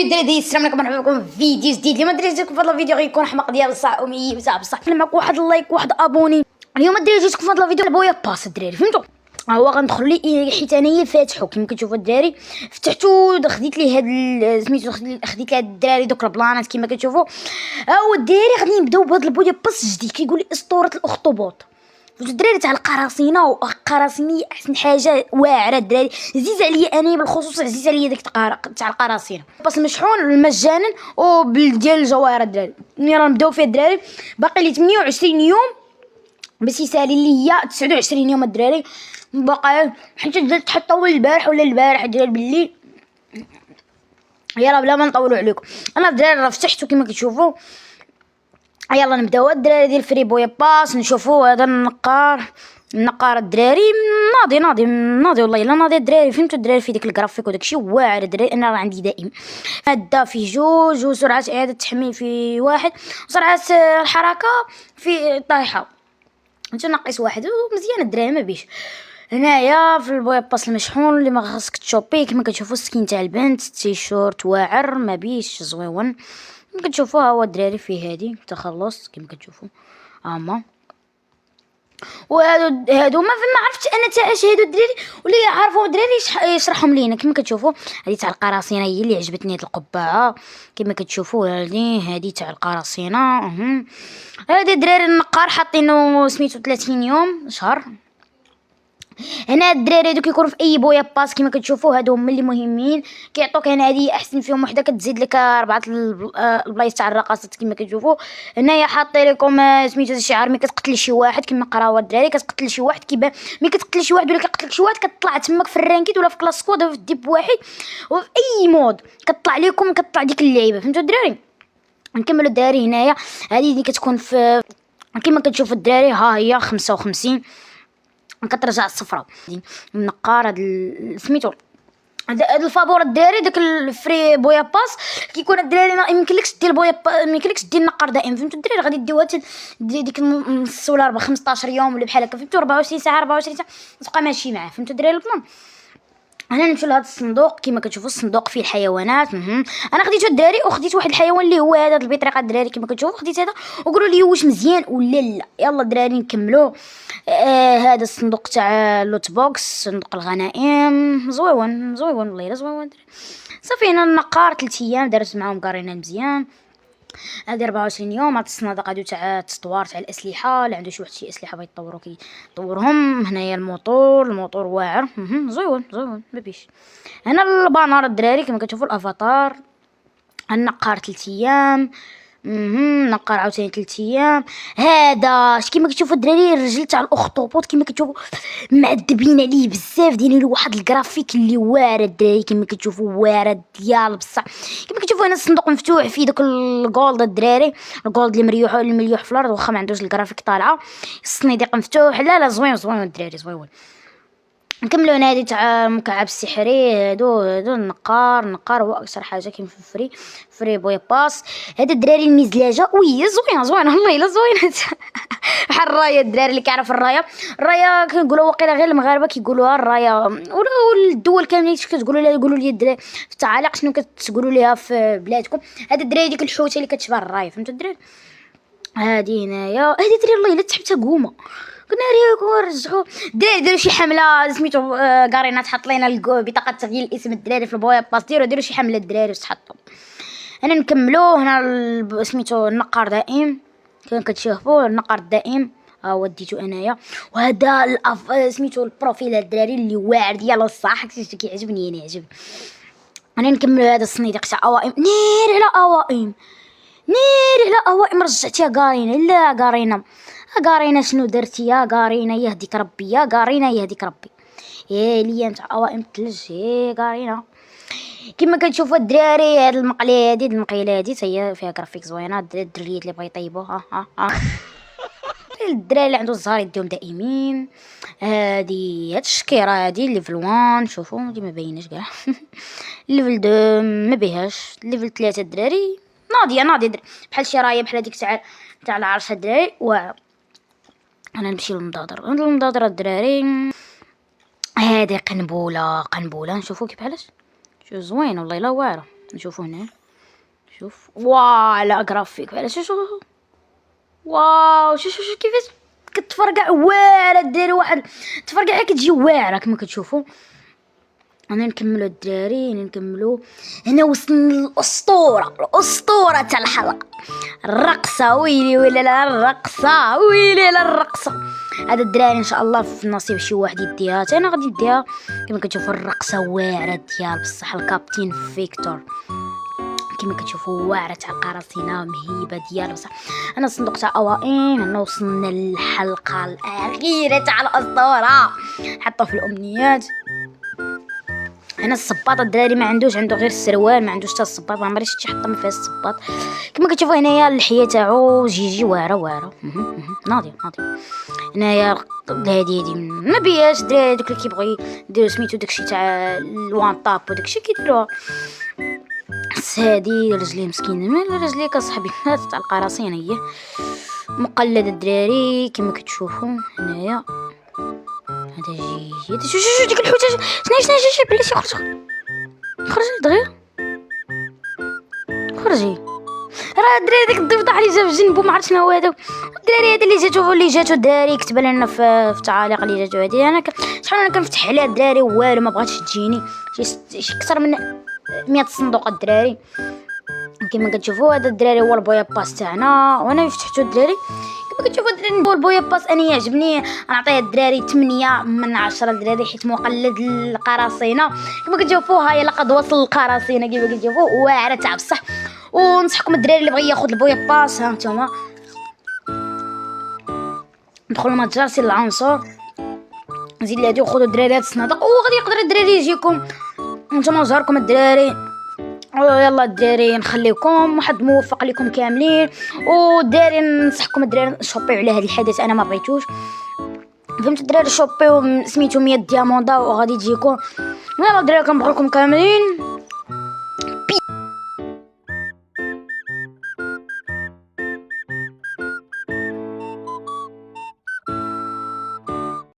الدراري السلام عليكم، مرحبا بكم في فيديو جديد. اليوم الدراري جيتكم في هذا الفيديو غيكون حماق ديال الصاومي بصح معكم واحد اللايك واحد ابوني. اليوم الدراري جيتكم في هذا الفيديو بويا باس الدراري، فهمتوا؟ هو غندخلوا لي حيت انايا فاتحو كما كتشوفوا الدراري، فتحتو خديت لي هاد سميتو خديت لهاد الدراري دوك البلانات كما كتشوفوا. هو الدراري غادي نبداو بهاد البويا باس جديد كيقول لي اسطوره الاخطبوط. الدراري تاع القراصنه، والقراصنه احسن حاجه واعره الدراري، عزيز عليا انا بالخصوص، عزيز عليا ديك تاع القراصنه باس مشحون مجانا وبالديال الجواهر الدراري. يلا نبداو فيه الدراري، باقي لي 28 يوم باش يسالي ليا 29 يوم الدراري باقي، حيت درت حتى هو البارح ولا البارح الدراري بالليل. يلا بلا ما نطولوا عليكم، انا الدراري راه فتحتو كما كتشوفوا. يلا نبداو الدراري ديال فري بويا باس. نشوفوا هذا النقار الدراري ناضي والله الا ناضي الدراري، فهمتوا الدراري في ديك الجرافيك وداكشي واعر الدراري. انا راه عندي دائم ماده فيه جوج، وسرعه اعاده التحميل في واحد، وسرعه الحركه في طايحه انت ناقص واحد، ومزيان الدراري ما بيش. هنايا في البويا باس المشحون اللي ما خاصك تشوبيه كما كتشوفوا، السكين تاع البنت، التيشورت واعر ما بيش زويون كما كتشوفوا. ها هو الدراري فيه هادي تخلص كما كتشوفوا هما. وهادو ما عرفتش انا تاع اش هادو الدراري، واللي يعرفوا الدراري يشرحهم لينا كما كتشوفوا. هذه تاع القراصنه هي اللي عجبتني، هاد القبعه كما كتشوفوا. هذه تاع القراصنه. هذا الدراري النقار حاطينه سميتو 30 يوم شهر. هنا الدراري هادو كيكونوا في اي بويا باس كما كتشوفوا، هادو هما اللي مهمين كيعطوك. هنا هذه احسن فيهم وحده كتزيد لك 4 البلايص تاع الرقصات كما كتشوفوا. هنايا حاطين لكم سميتو الشعار، ملي كتقتل شي واحد كما قراوها الدراري، كتقتل شي واحد كيبان ملي كتقتل شي واحد ولا كيقتلك شي واحد كتطلع تماك في الرانكيد ولا في كلاس سكواد ولا في الديب واحد وفي اي مود كتطلع لكم، كتطلع ديك اللعيبه، فهمتوا الدراري؟ نكملوا الدراري. هنايا هذه اللي كتكون في كما كتشوفوا الدراري، ها هي 55 كترجع الصفراء. النقار هاد سميتو هاد الفابور الدراري داك الفري بويا باس كيكون الدراري ما يمكنلكش دير بويا ما يمكنلكش دير النقار دائم، فهمتوا الدراري؟ غادي ديوها ديك نص ولا 15 يوم ولا بحال هكا، فهمتوا؟ 24 ساعه 24 ساعه تبقى ماشي معاه، فهمتوا الدراري البلان؟ انا نمشيو لهاد الصندوق كما كتشوفوا. الصندوق فيه الحيوانات. انا خديتو الدراري وخديت واحد الحيوان اللي هو هذا البطريقه الدراري كما كتشوفوا، خديت هذا وقولوا لي واش مزيان ولا لا. يلا الدراري نكملوا. هذا الصندوق تاع اللوت بوكس، صندوق الغنائم زويون والله الا زويون. صافي هنا النقار 3 ايام درت معاهم قارينا مزيان. هادي 24 يوم. هاد الصناديق هادو تاع التطوار تاع الاسلحه، اللي عنده شي واحد شي اسلحه بغا يطورو كيطورهم. هنايا الموتور واعر زويون ما بيش. هنا البانر الدراري كما كتشوفوا، الافاتار. النقار 3 ايام. نقار عاوتاني 3 ايام. هذا كيما كتشوفوا الدراري الرجل تاع الاخطبوط كيما كتشوفوا معذبين عليه بزاف، دايرين له واحد الجرافيك اللي واعر الدراري كيما كتشوفوا، واعر ديال بصح كيما كتشوفوا. هنا الصندوق مفتوح فيه داك الجولد الدراري، الجولد اللي مليوح في الارض واخا ما عندوش الجرافيك طالعه. الصناديق مفتوح. لا زوين الدراري زوين. نكملوا. هنا هادي تاع المكعب السحري. هادو النقار هو اكثر حاجه كاين في فري بويا باس. هاد الدراري المزلاجه وي زوينه والله الا زوينه بحال الرايه الدراري اللي كيعرف الرايه كنقولوا واقيلا غير المغاربه كيقولوها الرايه، ولا الدول كاملين كتقولوا لها. يقولوا لي الدراري في التعاليق شنو كتقولوا ليها في بلادكم. هاد الدراري ديك الحوته اللي كتشبه الرايه، فهمتوا الدراري؟ هادي هنايا هادي الدراري والله الا تحبتها قومه. قلنا ريكو رجعوا الدراري داروا شي حمله سميتو قارينا تحط لينا بطاقه تغيير الاسم الدراري في البويا باس. ديروا شي حمله الدراري وتحطوا. هنا نكملوا. هنا سميتو النقار دائم كما كتشوفوا، النقار الدائم ها هو ديتو انايا. وهذا سميتو البروفيل الدراري اللي واعر ديال الصح كيعجبني انا يعجبني. انا نكملوا. هذا الصنيدق تاع اوائم. نير على اوائم رجعتيها قارينا. لا قارينا شنو درتي يا قارينا؟ يهديك ربي يا قارينا يهديك ربي. يا ليا نتاع اوائم الثلج يا قارينا كما كتشوفوا الدراري. هاد المقله هادي هي فيها جرافيك زوينه. الدريات اللي بغا يطيبوا الدراري اللي عنده الزهر يديهم دائمين. هاد الشكيره هادي ليفل 1 شوفوا دي ما بايناش كاع ليفل 2 ما بيهاش. ليفل 3 الدراري ناضيه بحال شي رايه بحال هذيك تاع العرش الدراري. انا نمشي للمضادر الدراري. هذه قنبوله نشوفوا كيفاش شو زوين والله الا واعره. نشوفوا هنا، شوف واو جرافيك على شوف واو شوف كيفاش كتفرقع واعره. ديري واحد تفرقع كتجي واعره كما كتشوفوا. انا نكملوا الدراري، نكملوا. هنا وصلنا الاسطوره تاع الحلقه، الرقصه. ويلي لا الرقصه، ويلي لا الرقصه. هذا الدراري ان شاء الله في النصيب شي واحد يديها، انا غادي نديها. كما كتشوفوا الرقصه واعره ديال بصح الكابتن فيكتور كما كتشوفوا واعره تاع القراصنه مهيبه ديال بصح. انا صندوق تاع اوائل. هنا وصلنا للحلقه الاخيره تاع الاسطوره. حطوا في الامنيات. هنا الصباط الدراري ما عندوش، عنده غير السروال، ما عندوش حتى الصباط. ما عمري شفتي حطه ما فيها الصباط. كما كتشوفوا هنايا اللحيه تاعو جيجي واعره ناضيه. هنايا هادي ما بياش دراري دوك اللي كيبغي يديروا سميتو داكشي تاع الوان طاب وداكشي كيديروها. هادي رجليه مسكينه، مال رجليه كصاحبي تاع القراصنه هي مقلد الدراري كما كتشوفوا هنايا. هذا جيد. شو ديك الحوته شنو بلاتي خرجي دغيا خرجي. راه الدراري ديك الضفدع اللي جا في جنبو ما عرفت شنو هو هذا. الدراري هذا اللي جاتو الدراري كتب لنا في التعاليق اللي جاتو هذه. انا شحال انا كنفتح عليها الدراري والو ما بغاتش تجيني. شي اكثر من 100 صندوق الدراري كما كتشوفوا. هذا الدراري هو البويا باس تاعنا وانا فتحتو الدراري كما كتشوفوا. الدراري هو البويا باس انا يعجبني، نعطيه الدراري 8 من 10 الدراري حيت مقلد القراصنه كما كتشوفوا. هاي لقد وصل القراصنه كما كتشوفوا واعره تاع بصح. ونصحكم الدراري اللي بغى ياخذ البويا باس، ها نتوما ندخلوا متجر سير العنصر زيد لهادي وخذوا الدراري هاد الصنادق وغادي يقدر الدراري يجيكم نتوما وزهركم الدراري. يلا الدراري نخليكم واحد موفق لكم كاملين. والدراري ننصحكم الدراري شوبيو على هذا الحدث، انا ما بغيتوش فهمت الدراري. شوبيو سميتو 100 دياموندا وغادي تجيكم. يلا الدراري كنبغيكم كاملين.